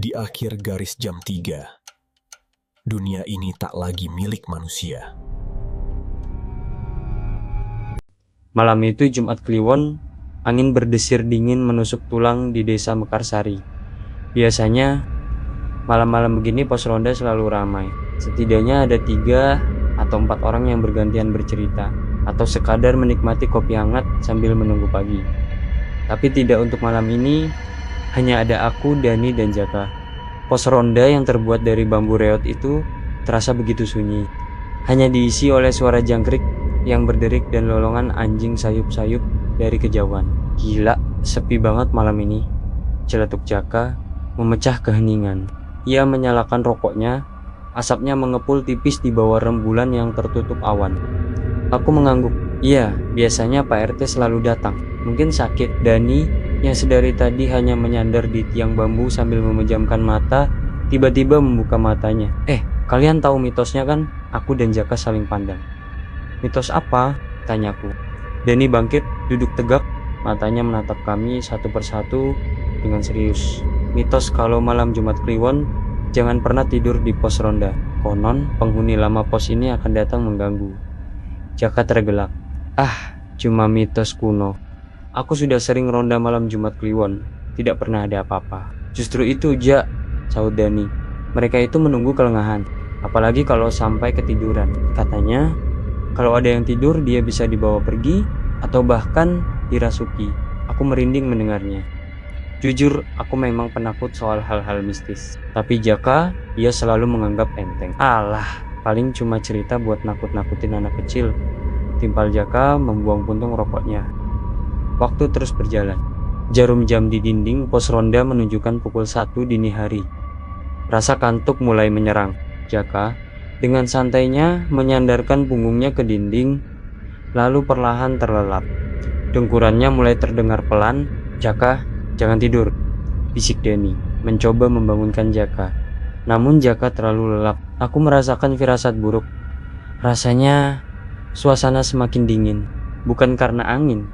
Di akhir garis jam 3, dunia ini tak lagi milik manusia. Malam itu Jumat Kliwon, angin berdesir dingin menusuk tulang di desa Mekarsari. Biasanya malam-malam begini pos ronda selalu ramai. Setidaknya ada 3 atau 4 orang yang bergantian bercerita atau sekadar menikmati kopi hangat sambil menunggu pagi. Tapi tidak untuk malam ini, hanya ada aku, Dani, dan Jaka. Pos ronda yang terbuat dari bambu reot itu terasa begitu sunyi. Hanya diisi oleh suara jangkrik yang berderik dan lolongan anjing sayup-sayup dari kejauhan. Gila, sepi banget malam ini, celetuk Jaka memecah keheningan. Ia menyalakan rokoknya, asapnya mengepul tipis di bawah rembulan yang tertutup awan. Aku mengangguk. Iya, biasanya Pak RT selalu datang. Mungkin sakit. Dani yang sedari tadi hanya menyandar di tiang bambu sambil memejamkan mata, tiba-tiba membuka matanya. Kalian tahu mitosnya kan? Aku dan Jaka saling pandang. Mitos apa? Tanyaku. Dani bangkit, duduk tegak, matanya menatap kami satu persatu dengan serius. Mitos kalau malam Jumat Kliwon, jangan pernah tidur di pos ronda. Konon, penghuni lama pos ini akan datang mengganggu. Jaka tergelak. Cuma mitos kuno. Aku sudah sering ronda malam Jumat Kliwon, tidak pernah ada apa-apa. Justru itu, Jak, sahut Dani. Mereka itu menunggu kelengahan, apalagi kalau sampai ketiduran. Katanya, kalau ada yang tidur dia bisa dibawa pergi atau bahkan dirasuki. Aku merinding mendengarnya. Jujur, aku memang penakut soal hal-hal mistis. Tapi Jaka, ia selalu menganggap enteng. Alah, paling cuma cerita buat nakut-nakutin anak kecil. Timpal Jaka membuang puntung rokoknya. Waktu terus berjalan. Jarum jam di dinding pos ronda menunjukkan pukul 1 dini hari. Rasa kantuk mulai menyerang. Jaka dengan santainya menyandarkan punggungnya ke dinding, lalu perlahan terlelap. Dengkurannya mulai terdengar pelan. Jaka, jangan tidur, bisik Dani, mencoba membangunkan Jaka. Namun Jaka terlalu lelap. Aku merasakan firasat buruk. Rasanya suasana semakin dingin, bukan karena angin,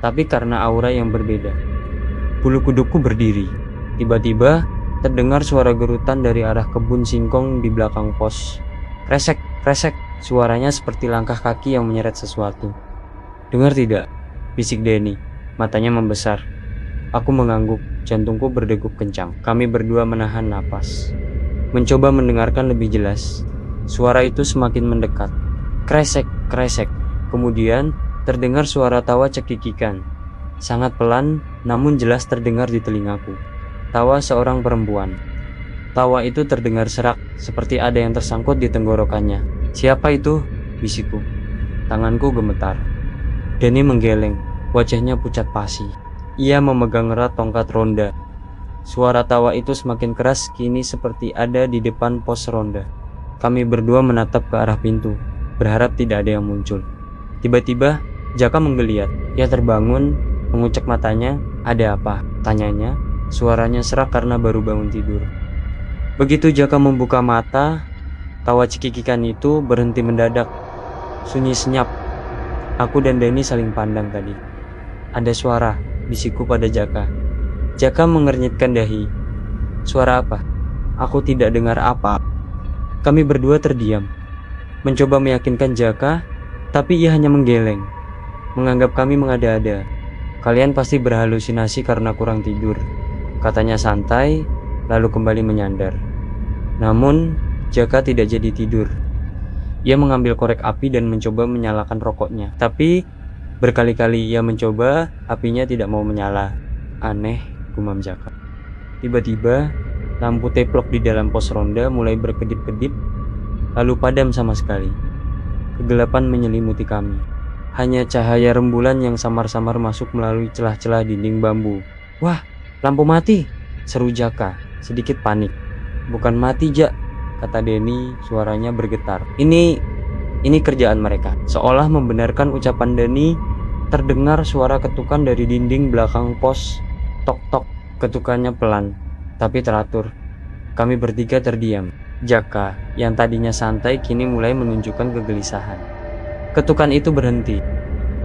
tapi karena aura yang berbeda. Bulu kudukku berdiri. Tiba-tiba terdengar suara gerutan dari arah kebun singkong di belakang pos. Kresek, kresek. Suaranya seperti langkah kaki yang menyeret sesuatu. Dengar tidak? Bisik Dani, matanya membesar. Aku mengangguk, jantungku berdegup kencang. Kami berdua menahan napas, mencoba mendengarkan lebih jelas. Suara itu semakin mendekat. Kresek, kresek. Kemudian terdengar suara tawa cekikikan. Sangat pelan, namun jelas terdengar di telingaku. Tawa seorang perempuan. Tawa itu terdengar serak, seperti ada yang tersangkut di tenggorokannya. Siapa itu? Bisikku. Tanganku gemetar. Dani menggeleng, wajahnya pucat pasi. Ia memegang erat tongkat ronda. Suara tawa itu semakin keras, kini seperti ada di depan pos ronda. Kami berdua menatap ke arah pintu, berharap tidak ada yang muncul. Tiba-tiba, Jaka menggeliat. Ia terbangun, mengucek matanya. Ada apa? Tanyanya. Suaranya serak karena baru bangun tidur. Begitu Jaka membuka mata, tawa cekikikan itu berhenti mendadak. Sunyi senyap. Aku dan Dani saling pandang tadi. Ada suara, bisikku pada Jaka. Jaka mengernyitkan dahi. Suara apa? Aku tidak dengar apa. Kami berdua terdiam, mencoba meyakinkan Jaka, tapi ia hanya menggeleng, menganggap kami mengada-ada. Kalian pasti berhalusinasi karena kurang tidur, katanya santai, lalu kembali menyandar. Namun, Jaka tidak jadi tidur. Ia mengambil korek api dan mencoba menyalakan rokoknya. Tapi, berkali-kali ia mencoba, apinya tidak mau menyala. Aneh, gumam Jaka. Tiba-tiba, lampu teplok di dalam pos ronda mulai berkedip-kedip, lalu padam sama sekali. Kegelapan menyelimuti kami. Hanya cahaya rembulan yang samar-samar masuk melalui celah-celah dinding bambu. Wah, lampu mati, seru Jaka, sedikit panik. Bukan mati, Jak, kata Dani, suaranya bergetar. Ini kerjaan mereka. Seolah membenarkan ucapan Dani, terdengar suara ketukan dari dinding belakang pos. Tok-tok, ketukannya pelan, tapi teratur. Kami bertiga terdiam. Jaka, yang tadinya santai, kini mulai menunjukkan kegelisahan. Ketukan itu berhenti.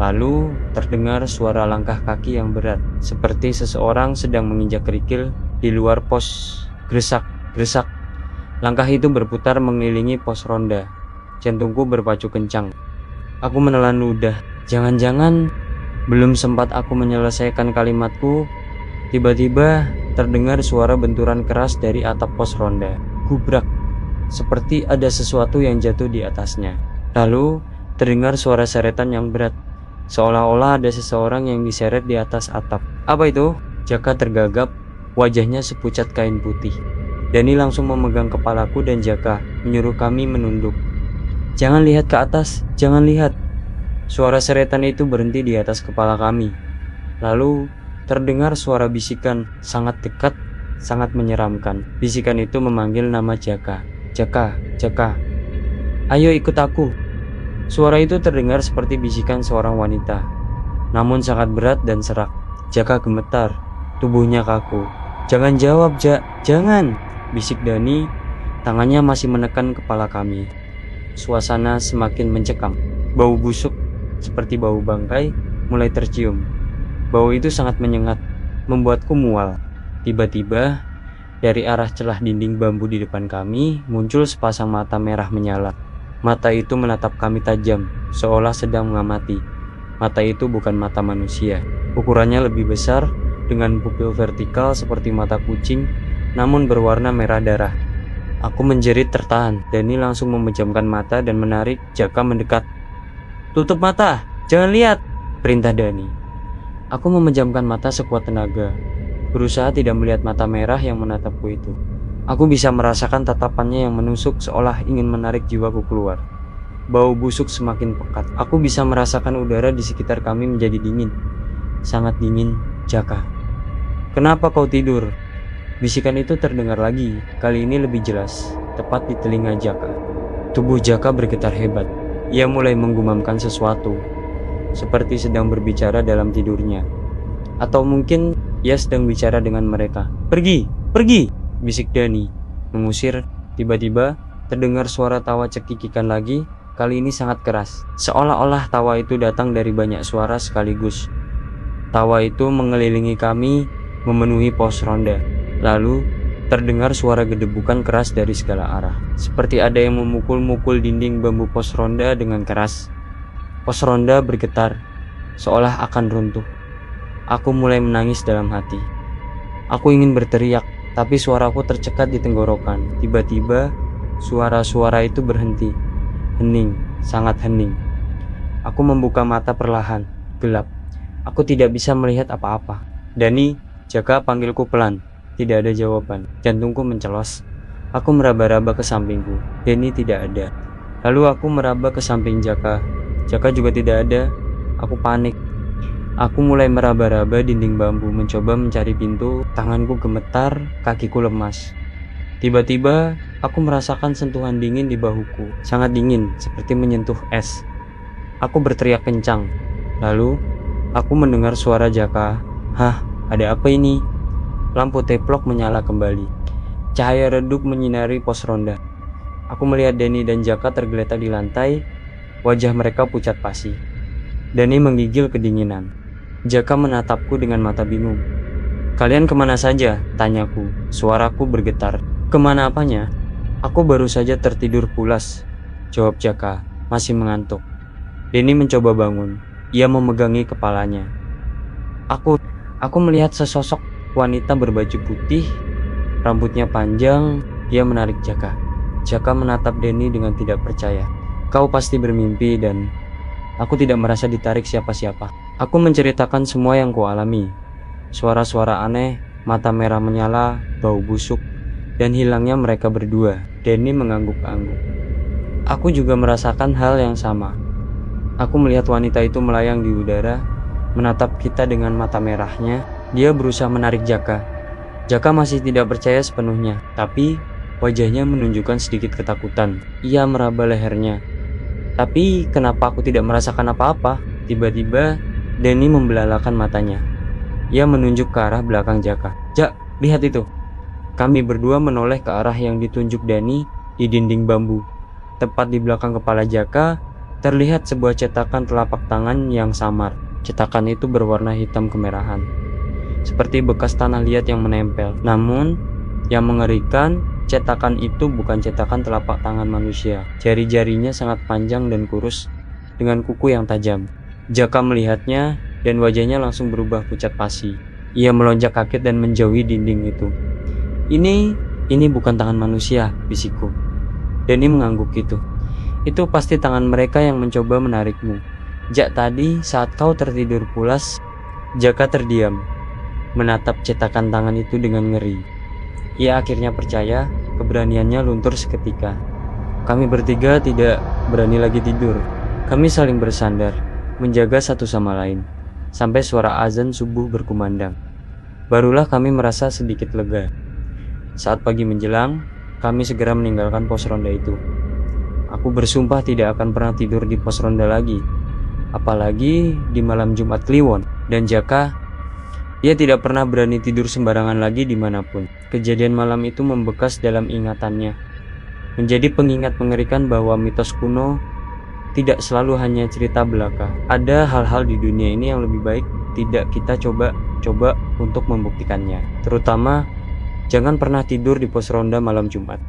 Lalu terdengar suara langkah kaki yang berat, seperti seseorang sedang menginjak kerikil di luar pos Gresak, gresak. Langkah itu berputar mengelilingi pos ronda. Jantungku berpacu kencang. Aku menelan ludah. Jangan-jangan belum sempat aku menyelesaikan kalimatku, tiba-tiba terdengar suara benturan keras dari atap pos ronda. Gubrak, seperti ada sesuatu yang jatuh di atasnya. Lalu terdengar suara seretan yang berat, seolah-olah ada seseorang yang diseret di atas atap. Apa itu? Jaka tergagap, wajahnya sepucat kain putih. Dani langsung memegang kepalaku dan Jaka menyuruh kami menunduk. Jangan lihat ke atas, jangan lihat. Suara seretan itu berhenti di atas kepala kami. Lalu terdengar suara bisikan sangat dekat, sangat menyeramkan. Bisikan itu memanggil nama Jaka. Jaka, Jaka, ayo ikut aku. Suara itu terdengar seperti bisikan seorang wanita, namun sangat berat dan serak. Jaka gemetar, tubuhnya kaku. Jangan jawab, Jak, jangan, bisik Dani, tangannya masih menekan kepala kami. Suasana semakin mencekam. Bau busuk seperti bau bangkai mulai tercium. Bau itu sangat menyengat, membuatku mual. Tiba-tiba dari arah celah dinding bambu di depan kami muncul sepasang mata merah menyala. Mata itu menatap kami tajam, seolah sedang mengamati. Mata itu bukan mata manusia. Ukurannya lebih besar, dengan pupil vertikal seperti mata kucing, namun berwarna merah darah. Aku menjerit tertahan. Dani langsung memejamkan mata dan menarik Jaka mendekat. Tutup mata, jangan lihat, perintah Dani. Aku memejamkan mata sekuat tenaga, berusaha tidak melihat mata merah yang menatapku itu. Aku bisa merasakan tatapannya yang menusuk seolah ingin menarik jiwaku keluar. Bau busuk semakin pekat. Aku bisa merasakan udara di sekitar kami menjadi dingin. Sangat dingin, Jaka. Kenapa kau tidur? Bisikan itu terdengar lagi, kali ini lebih jelas, tepat di telinga Jaka. Tubuh Jaka bergetar hebat. Ia mulai menggumamkan sesuatu, seperti sedang berbicara dalam tidurnya. Atau mungkin ia sedang bicara dengan mereka. Pergi, pergi, bisik Dani, mengusir. Tiba-tiba terdengar suara tawa cekikikan lagi, kali ini sangat keras. Seolah-olah tawa itu datang dari banyak suara sekaligus. Tawa itu mengelilingi kami, memenuhi pos ronda. Lalu terdengar suara gedebukan keras dari segala arah, seperti ada yang memukul-mukul dinding bambu pos ronda dengan keras. Pos ronda bergetar, seolah akan runtuh. Aku mulai menangis dalam hati. Aku ingin berteriak, tapi suaraku tercekat di tenggorokan. Tiba-tiba suara-suara itu berhenti. Hening, sangat hening. Aku membuka mata perlahan, gelap. Aku tidak bisa melihat apa-apa. Dani, Jaka panggilku pelan. Tidak ada jawaban. Jantungku mencelos. Aku meraba-raba ke sampingku. Dani tidak ada. Lalu aku meraba ke samping Jaka. Jaka juga tidak ada. Aku panik. Aku mulai meraba-raba dinding bambu, mencoba mencari pintu. Tanganku gemetar, kakiku lemas. Tiba-tiba aku merasakan sentuhan dingin di bahuku. Sangat dingin, seperti menyentuh es. Aku berteriak kencang. Lalu aku mendengar suara Jaka. Hah, ada apa ini? Lampu teplok menyala kembali. Cahaya redup menyinari pos ronda. Aku melihat Dani dan Jaka tergeletak di lantai. Wajah mereka pucat pasi. Dani menggigil kedinginan. Jaka menatapku dengan mata bingung. Kalian kemana saja? Tanyaku. Suaraku bergetar. Kemana apanya? Aku baru saja tertidur pulas, jawab Jaka, masih mengantuk. Dani mencoba bangun. Ia memegangi kepalanya. Aku melihat sesosok wanita berbaju putih, rambutnya panjang. Dia menarik Jaka. Jaka menatap Dani dengan tidak percaya. Kau pasti bermimpi dan aku tidak merasa ditarik siapa-siapa. Aku menceritakan semua yang kualami. Suara-suara aneh, mata merah menyala, bau busuk, dan hilangnya mereka berdua. Dani mengangguk-angguk. Aku juga merasakan hal yang sama. Aku melihat wanita itu melayang di udara, menatap kita dengan mata merahnya. Dia berusaha menarik Jaka. Jaka masih tidak percaya sepenuhnya, tapi wajahnya menunjukkan sedikit ketakutan. Ia meraba lehernya. Tapi kenapa aku tidak merasakan apa-apa? Tiba-tiba Dani membelalakan matanya. Ia menunjuk ke arah belakang Jaka. Jak, lihat itu. Kami berdua menoleh ke arah yang ditunjuk Dani di dinding bambu. Tepat di belakang kepala Jaka, terlihat sebuah cetakan telapak tangan yang samar. Cetakan itu berwarna hitam kemerahan, seperti bekas tanah liat yang menempel. Namun, Yang mengerikan, cetakan itu bukan cetakan telapak tangan manusia. Jari-jarinya sangat panjang dan kurus dengan kuku yang tajam. Jaka melihatnya dan wajahnya langsung berubah pucat pasi. Ia melonjak kaget dan menjauhi dinding itu. Ini bukan tangan manusia, bisikku. Denny mengangguk gitu. Itu pasti tangan mereka yang mencoba menarikmu. Jak, tadi saat kau tertidur pulas, Jaka terdiam, menatap cetakan tangan itu dengan ngeri. Ia akhirnya percaya, keberaniannya luntur seketika. Kami bertiga tidak berani lagi tidur. Kami saling bersandar, menjaga satu sama lain, sampai suara azan subuh berkumandang. Barulah kami merasa sedikit lega. Saat pagi menjelang, kami segera meninggalkan pos ronda itu. Aku bersumpah tidak akan pernah tidur di pos ronda lagi, apalagi di malam Jumat Kliwon. Dan Jaka, ia tidak pernah berani tidur sembarangan lagi dimanapun. Kejadian malam itu membekas dalam ingatannya, menjadi pengingat mengerikan bahwa mitos kuno tidak selalu hanya cerita belaka. Ada hal-hal di dunia ini yang lebih baik tidak kita coba untuk membuktikannya. Terutama, jangan pernah tidur di pos ronda malam Jumat.